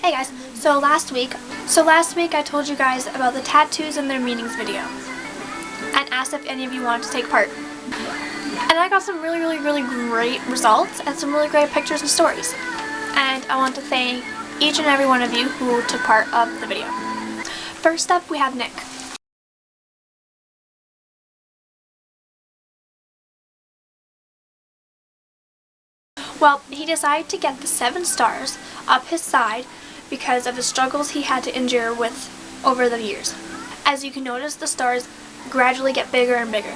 Hey guys, so last week I told you guys about the tattoos and their meanings video and asked if any of you wanted to take part. And I got some really great results and some really great pictures and stories. And I want to thank each and every one of you who took part of the video. First up, we have Nick. Well, he decided to get the 7 stars up his side because of the struggles he had to endure with over the years. As you can notice, the stars gradually get bigger and bigger.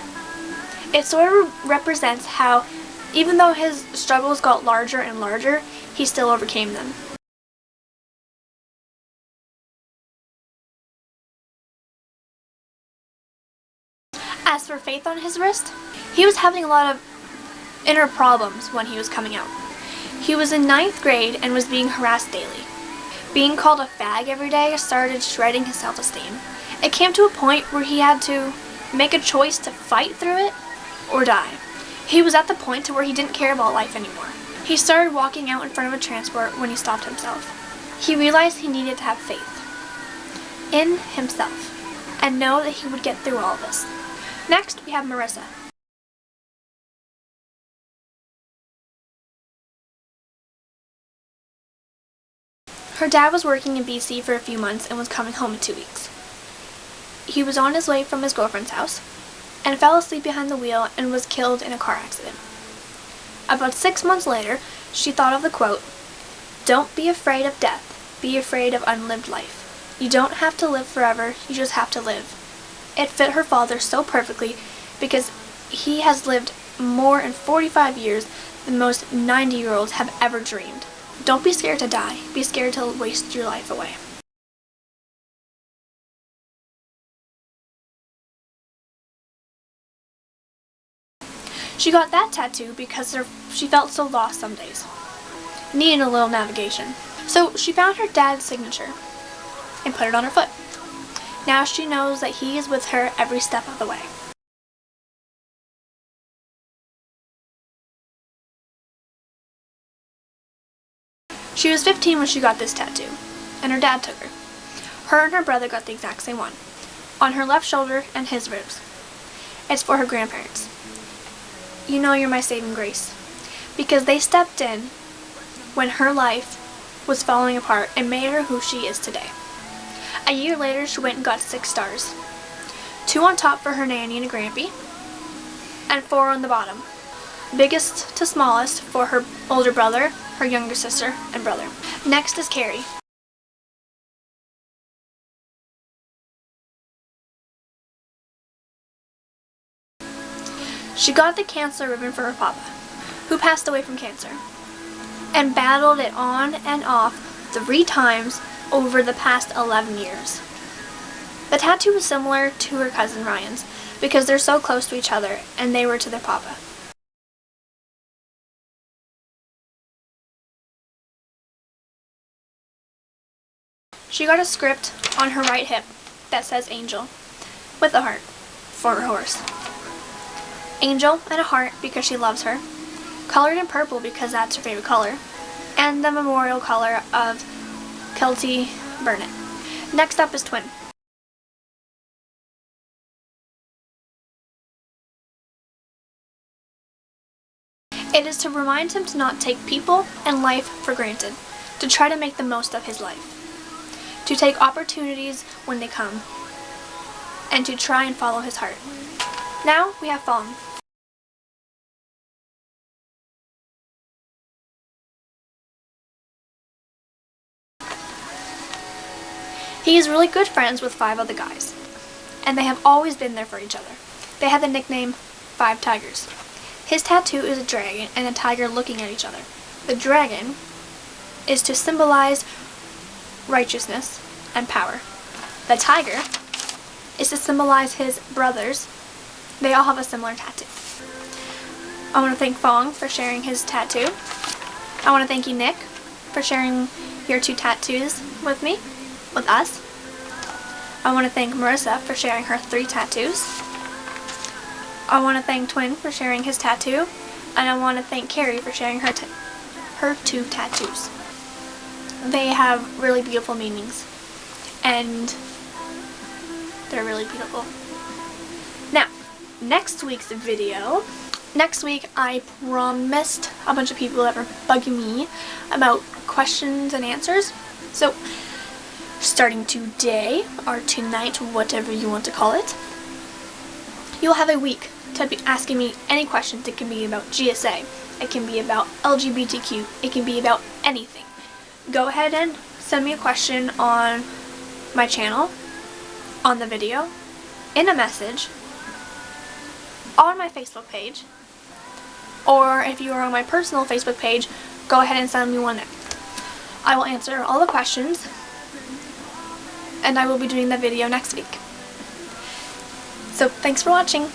It sort of represents how, even though his struggles got larger and larger, he still overcame them. As for Faith on his wrist, he was having a lot of inner problems when he was coming out. He was in 9th grade and was being harassed daily. Being called a fag every day started shredding his self-esteem. It came to a point where he had to make a choice to fight through it or die. He was at the point to where he didn't care about life anymore. He started walking out in front of a transport when he stopped himself. He realized he needed to have faith in himself and know that he would get through all of this. Next, we have Marissa. Her dad was working in BC for a few months and was coming home in 2 weeks. He was on his way from his girlfriend's house and fell asleep behind the wheel and was killed in a car accident. About 6 months later, she thought of the quote, "Don't be afraid of death, be afraid of unlived life. You don't have to live forever, you just have to live." It fit her father so perfectly because he has lived more in 45 years than most 90-year-olds have ever dreamed. Don't be scared to die. Be scared to waste your life away. She got that tattoo because she felt so lost some days, needing a little navigation. So she found her dad's signature and put it on her foot. Now she knows that he is with her every step of the way. She was 15 when she got this tattoo, and her dad took her. Her and her brother got the exact same one, on her left shoulder and his ribs. It's for her grandparents. You know you're my saving grace, because they stepped in when her life was falling apart and made her who she is today. A year later, she went and got 6 stars. 2 on top for her nanny and a grampy, and 4 on the bottom. Biggest to smallest for her older brother, her younger sister, and brother. Next is Carrie. She got the cancer ribbon for her papa, who passed away from cancer, and battled it on and off 3 times over the past 11 years. The tattoo was similar to her cousin Ryan's because they're so close to each other and they were to their papa. She got a script on her right hip that says Angel, with a heart, for her horse. Angel and a heart because she loves her, colored in purple because that's her favorite color, and the memorial color of Kelty Burnett. Next up is Twin. It is to remind him to not take people and life for granted, to try to make the most of his life, to take opportunities when they come, and to try and follow his heart. Now we have Fong. He is really good friends with 5 other guys, and they have always been there for each other. They have the nickname 5 Tigers. His tattoo is a dragon and a tiger looking at each other. The dragon is to symbolize righteousness and power. The tiger is to symbolize his brothers. They all have a similar tattoo. I want to thank Fong for sharing his tattoo. I want to thank you, Nick, for sharing your 2 tattoos with me. With us. I want to thank Marissa for sharing her 3 tattoos. I want to thank Twin for sharing his tattoo, and I want to thank Carrie for sharing her 2 tattoos. they have really beautiful meanings, and they're really beautiful. Now, next week's video. Next week, I promised a bunch of people that were bugging me about questions and answers. So, starting today, or tonight, whatever you want to call it, you'll have a week to be asking me any questions. It can be about GSA, it can be about LGBTQ, it can be about anything. Go ahead and send me a question on my channel, on the video, in a message, on my Facebook page, or if you are on my personal Facebook page, go ahead and send me one there. I will answer all the questions, and I will be doing the video next week. So thanks for watching.